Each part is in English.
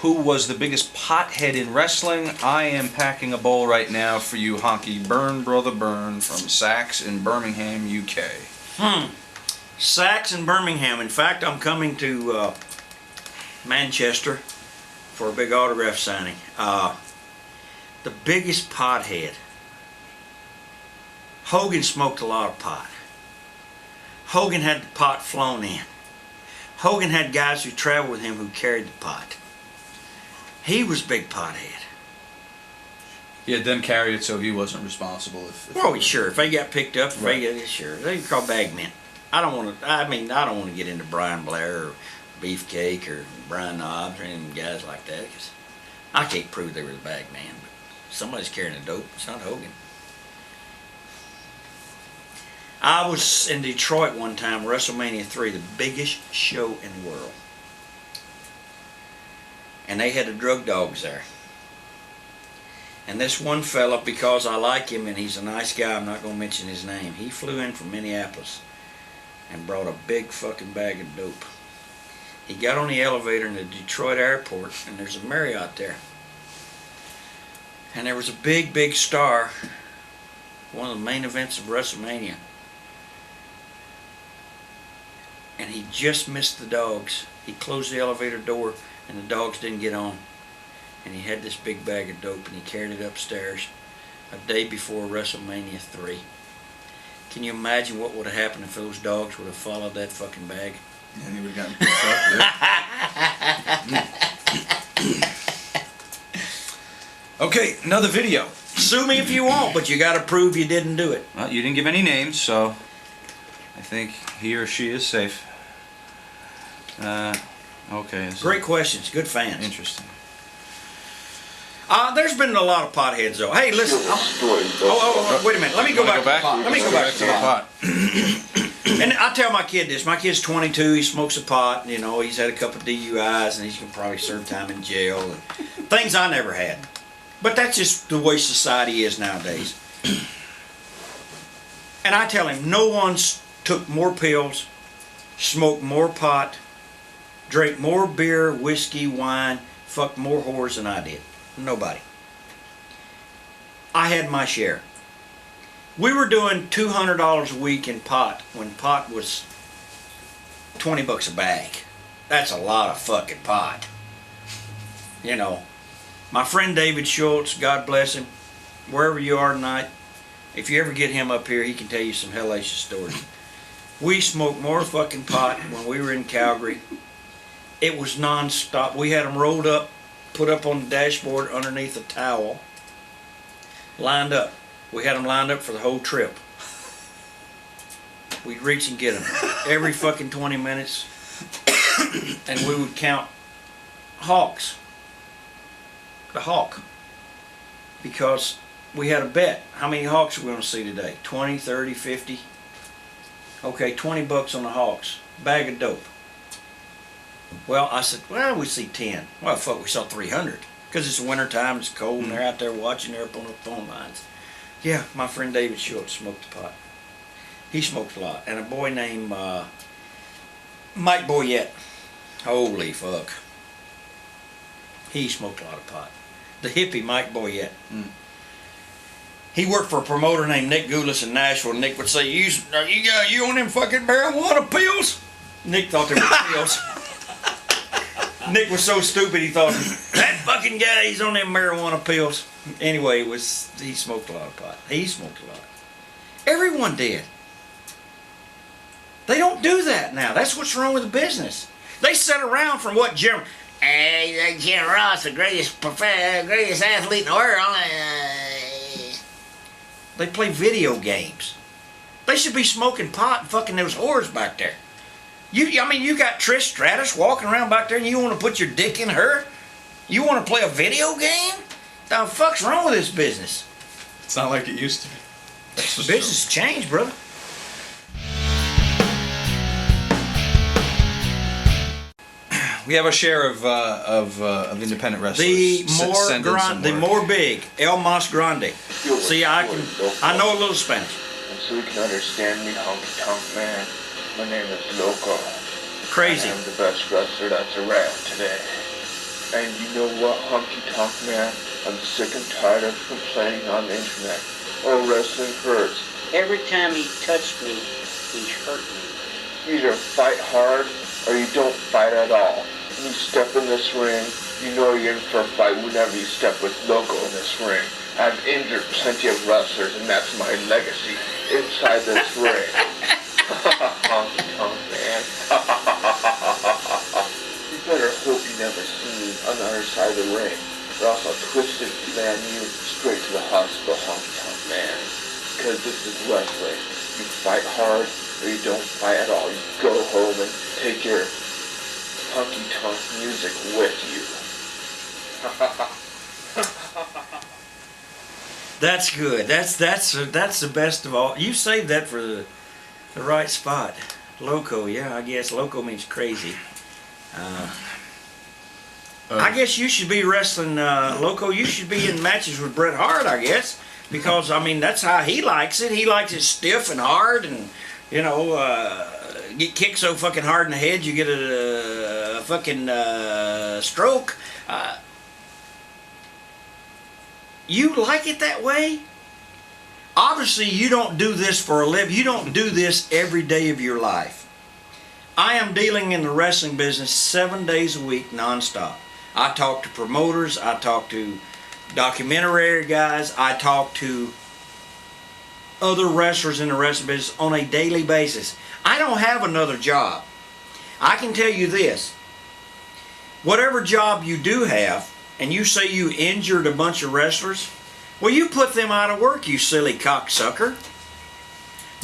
who was the biggest pothead in wrestling, I am packing a bowl right now for you, Honky. Burn, brother, burn, from Saks in Birmingham, UK. Saks in Birmingham. In fact, I'm coming to Manchester for a big autograph signing. The biggest pothead. Hogan smoked a lot of pot. Hogan had the pot flown in. Hogan had guys who traveled with him who carried the pot. He was a big pothead. He had them carry it so he wasn't responsible. Oh, sure. If they got picked up, Right. sure. They were called bagmen. I don't want to get into Brian Blair or Beefcake or Brian Knobs or any of them guys like that, because I can't prove they were the bagman. But somebody's carrying the dope. It's not Hogan. I was in Detroit one time, WrestleMania 3, the biggest show in the world. And they had the drug dogs there. And this one fella, because I like him and he's a nice guy, I'm not going to mention his name, he flew in from Minneapolis and brought a big fucking bag of dope. He got on the elevator in the Detroit airport, and there's a Marriott there. And there was a big, big star, one of the main events of WrestleMania. And he just missed the dogs. He closed the elevator door and the dogs didn't get on. And he had this big bag of dope and he carried it upstairs a day before WrestleMania 3. Can you imagine what would have happened if those dogs would have followed that fucking bag? Yeah, he would have gotten picked up. Yeah. Okay, another video. Sue me if you want, but you got to prove you didn't do it. Well, you didn't give any names, so I think he or she is safe. Okay. Great questions. Good fans. Interesting. There's been a lot of potheads, though. Hey, listen. Wait a minute. Let me go back to the pot. Let me go back to the pot. And I tell my kid this. My kid's 22. He smokes a pot. You know, he's had a couple of DUIs, and he's going to probably serve time in jail. And things I never had. But that's just the way society is nowadays. And I tell him, no one's took more pills, smoked more pot, drank more beer, whiskey, wine, fucked more whores than I did. Nobody. I had my share. We were doing $200 a week in pot when pot was 20 bucks a bag. That's a lot of fucking pot. You know, my friend David Schultz, God bless him, wherever you are tonight, if you ever get him up here, he can tell you some hellacious stories. We smoked more fucking pot when we were in Calgary. It was non-stop. We had them rolled up, put up on the dashboard underneath a towel, lined up. We had them lined up for the whole trip. We'd reach and get them every fucking 20 minutes, and we would count hawks. The hawk. Because we had a bet. How many hawks are we going to see today? 20, 30, 50? Okay, 20 bucks on the hawks. Bag of dope. Well, I said, well, we see 10. Well, fuck, we saw 300. Because it's winter time, it's cold, and they're out there watching, they're up on the phone lines. Yeah, my friend David Schultz smoked a pot. He smoked a lot. And a boy named Mike Boyette. Holy fuck. He smoked a lot of pot. The hippie Mike Boyette. He worked for a promoter named Nick Goulas in Nashville. Nick would say, you on them fucking marijuana pills? Nick thought they were pills. Nick was so stupid he thought, that fucking guy, he's on them marijuana pills. Anyway, he smoked a lot of pot. He smoked a lot. Everyone did. They don't do that now. That's what's wrong with the business. They sit around from what Jim Ross, the greatest athlete in the world. They play video games. They should be smoking pot and fucking those whores back there. You got Trish Stratus walking around back there and you want to put your dick in her? You want to play a video game? The fuck's wrong with this business? It's not like it used to be. Business changed, brother. We have our share of independent wrestlers. The more big, El Mas Grande. See, I know a little Spanish. And so you can understand me, Honky Tonk Man. My name is Loco. Crazy. I am the best wrestler that's around today. And you know what, Honky Tonk Man? I'm sick and tired of complaining on the internet. Oh, wrestling hurts. Every time he touched me, he hurt me. You either fight hard or you don't fight at all. When you step in this ring, you know you're in for a fight whenever you step with Loco in this ring. I've injured plenty of wrestlers, and that's my legacy inside this ring. Honky Tonk Man. You better hope you never see me on the other side of the ring, or else I'll twist and slam you straight to the hospital, Honky Tonk Man. Because this is wrestling. You fight hard, or you don't fight at all. You go home and take your honky tonk music with you. That's good. That's the best of all. You saved that for the right spot. Loco, yeah, I guess loco means crazy. I guess you should be wrestling Loco. You should be in matches with Bret Hart, I guess, because I mean that's how he likes it. He likes it stiff and hard, and you know, get kicked so fucking hard in the head you get a fucking stroke. You like it that way? Obviously, you don't do this for a living. You don't do this every day of your life. I am dealing in the wrestling business 7 days a week, nonstop. I talk to promoters. I talk to documentary guys. I talk to other wrestlers in the wrestling business on a daily basis. I don't have another job. I can tell you this. Whatever job you do have, and you say you injured a bunch of wrestlers, well, you put them out of work, you silly cocksucker.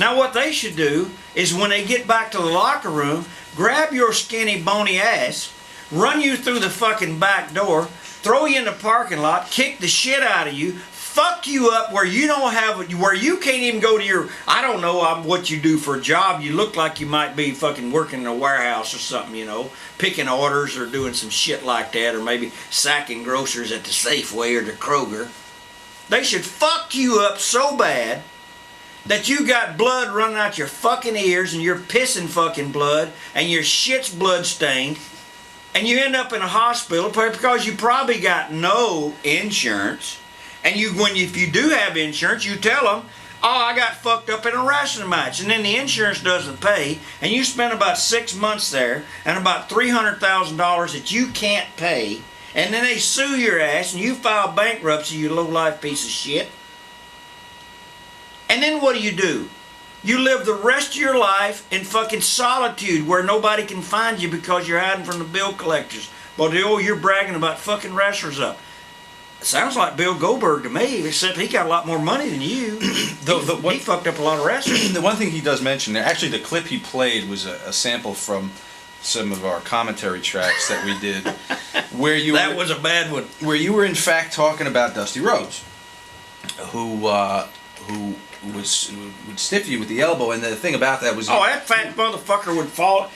Now what they should do is when they get back to the locker room, grab your skinny bony ass, run you through the fucking back door, throw you in the parking lot, kick the shit out of you, fuck you up where you don't have, where you can't even go to your, I don't know what you do for a job. You look like you might be fucking working in a warehouse or something, you know, picking orders or doing some shit like that, or maybe sacking groceries at the Safeway or the Kroger. They should fuck you up so bad that you got blood running out your fucking ears and you're pissing fucking blood and your shit's blood stained and you end up in a hospital because you probably got no insurance. And if you do have insurance, you tell them, oh, I got fucked up in a wrestling match. And then the insurance doesn't pay. And you spend about 6 months there and about $300,000 that you can't pay. And then they sue your ass and you file bankruptcy, you low-life piece of shit. And then what do? You live the rest of your life in fucking solitude where nobody can find you because you're hiding from the bill collectors. But you're bragging about fucking wrestlers up. Sounds like Bill Goldberg to me, except he got a lot more money than you. He fucked up a lot of wrestlers. The one thing he does mention, actually the clip he played was a sample from some of our commentary tracks that we did, where you that was a bad one. Where you were in fact talking about Dusty Rhodes, who would stiff you with the elbow, and the thing about that was that fat motherfucker would fall.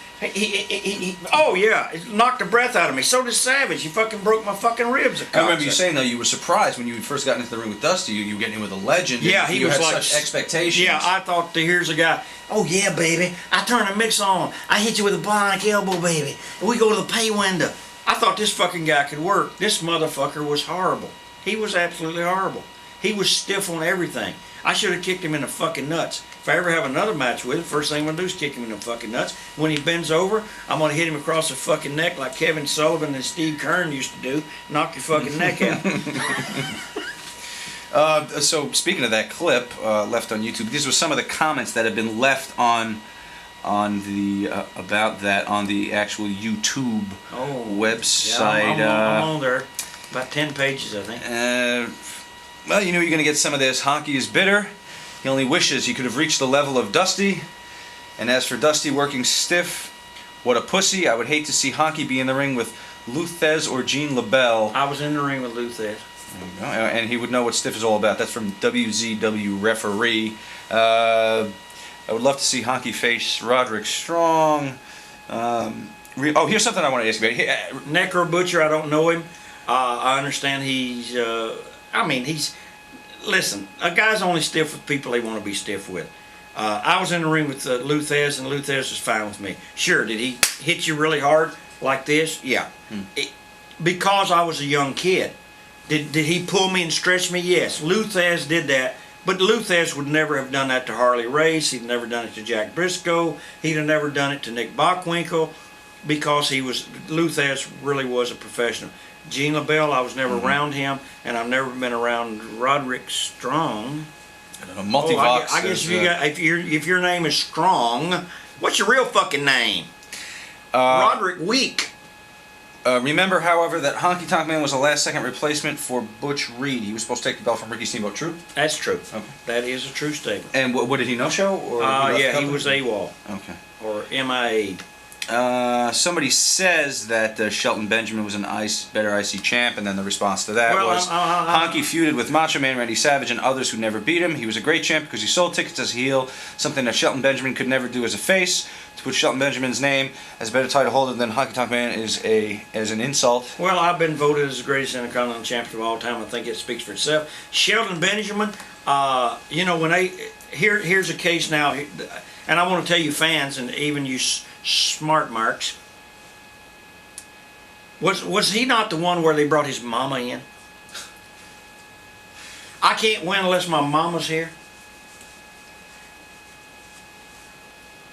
Oh yeah, it knocked the breath out of me. So did Savage. He fucking broke my fucking ribs. I remember you saying though you were surprised when you first got into the ring with Dusty. You were getting in with a legend. Yeah, he was had like such expectations. Yeah, I thought here's a guy. Oh yeah, baby, I turn the mix on. I hit you with a bionic elbow, baby. We go to the pay window. I thought this fucking guy could work. This motherfucker was horrible. He was absolutely horrible. He was stiff on everything. I should have kicked him in the fucking nuts. If I ever have another match with him, first thing I'm going to do is kick him in the fucking nuts. When he bends over, I'm going to hit him across the fucking neck like Kevin Sullivan and Steve Kern used to do. Knock your fucking neck out. So speaking of that clip left on YouTube, these were some of the comments that have been left on the about that on the actual YouTube website. Yeah, I'm on there. About 10 pages, I think. Well, you knew you were going to get some of this. Honky is bitter. He only wishes he could have reached the level of Dusty. And as for Dusty working stiff, what a pussy. I would hate to see Honky be in the ring with Luthez or Gene LaBelle. I was in the ring with Luthez. There you go. And he would know what stiff is all about. That's from WZW Referee. I would love to see Honky face Roderick Strong. Here's something I want to ask you about. Necro Butcher, I don't know him. I understand he's... listen, a guy's only stiff with people they want to be stiff with. I was in the ring with Luthez, and Luthez was fine with me. Sure, did he hit you really hard like this? Yeah. because I was a young kid. Did he pull me and stretch me? Yes. Luthez did that. But Luthez would never have done that to Harley Race. He'd never done it to Jack Briscoe. He'd have never done it to Nick Bockwinkel, because Luthez really was a professional. Gene LaBelle, I was never around him, and I've never been around Roderick Strong. I don't know, Multivox. I guess if your name is Strong, what's your real fucking name? Roderick Weak. Remember, however, that Honky Tonk Man was a last-second replacement for Butch Reed. He was supposed to take the belt from Ricky Steamboat. True? That's true. Okay. That is a true statement. And what did he no-show? Yeah, he was AWOL. Okay. Or MIA. Somebody says that Shelton Benjamin was an better IC champ, and then the response to that was Honky feuded with Macho Man Randy Savage and others who never beat him. He was a great champ because he sold tickets as a heel, something that Shelton Benjamin could never do as a face. To put Shelton Benjamin's name as a better title holder than Honky Tonk Man is an insult. Well, I've been voted as the greatest Intercontinental Champion of all time. I think it speaks for itself. Shelton Benjamin, when here's a case now, and I want to tell you fans and even you smart marks, was he not the one where they brought his mama in? I can't win unless my mama's here.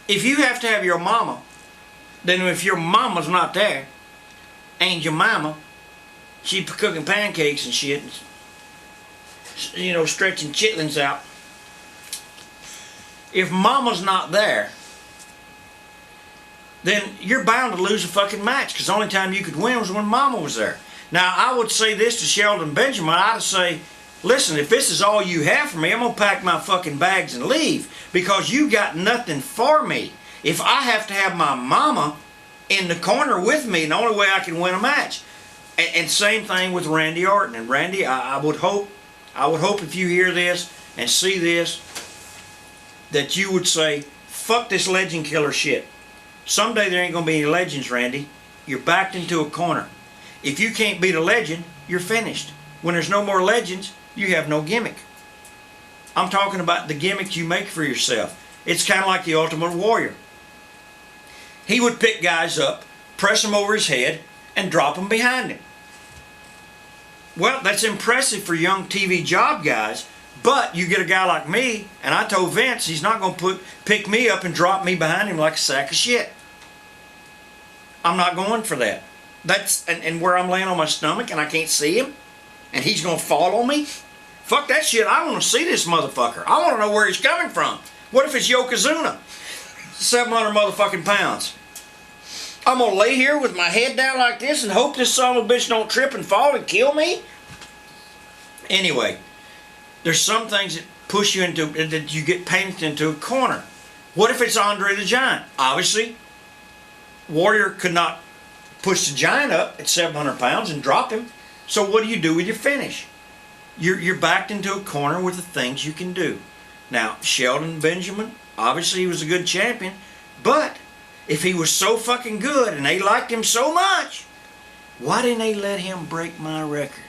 If you have to have your mama, then if your mama's not there, and your mama, she cooking pancakes and shit, stretching chitlins out. If mama's not there, then you're bound to lose a fucking match, because the only time you could win was when mama was there. Now, I would say this to Sheldon Benjamin. I'd say, listen, if this is all you have for me, I'm going to pack my fucking bags and leave, because you got nothing for me. If I have to have my mama in the corner with me, the only way I can win a match. And same thing with Randy Orton. And Randy, I would hope if you hear this and see this, that you would say, fuck this legend killer shit. Someday there ain't going to be any legends, Randy. You're backed into a corner. If you can't beat a legend, you're finished. When there's no more legends, you have no gimmick. I'm talking about the gimmick you make for yourself. It's kind of like the Ultimate Warrior. He would pick guys up, press them over his head, and drop them behind him. Well, that's impressive for young TV job guys, but you get a guy like me, and I told Vince he's not going to pick me up and drop me behind him like a sack of shit. I'm not going for that. That's and where I'm laying on my stomach and I can't see him, and he's going to fall on me. Fuck that shit. I want to see this motherfucker. I want to know where he's coming from. What if it's Yokozuna? 700 motherfucking pounds. I'm going to lay here with my head down like this and hope this son of a bitch don't trip and fall and kill me? Anyway, there's some things that push you into, that you get painted into a corner. What if it's Andre the Giant? Obviously, Warrior could not push the Giant up at 700 pounds and drop him. So what do you do with your finish? You're backed into a corner with the things you can do. Now, Shelton Benjamin, obviously he was a good champion, but if he was so fucking good and they liked him so much, why didn't they let him break my record?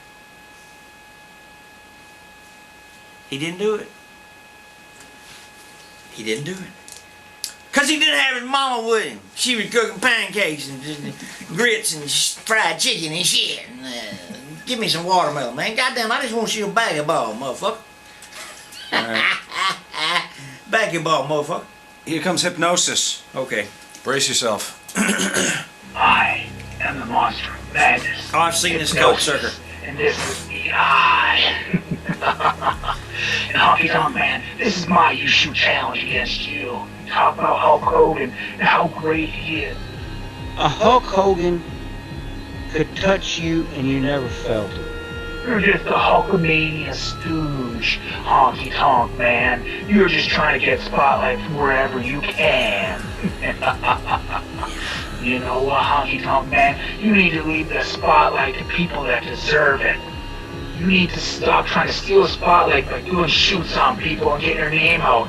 He didn't do it. He didn't do it. Because he didn't have his mama with him. She was cooking pancakes and grits and fried chicken and shit. Give me some watermelon, man. Goddamn, I just want you to bag a ball, motherfucker. All right. Bag your ball, motherfucker. Here comes Hypnosis. Okay. Brace yourself. I am the monster of madness. Oh, I've seen this coke sucker. And this is the I. And Honky Tonk Man, this is my You Shoot challenge against you. Talk about Hulk Hogan and how great he is. A Hulk Hogan could touch you and you never felt it. You're just a Hulkamania stooge, Honky Tonk Man. You're just trying to get spotlight from wherever you can. You know what, Honky Tonk Man? You need to leave the spotlight to people that deserve it. You need to stop trying to steal the spotlight by doing shoots on people and getting their name out.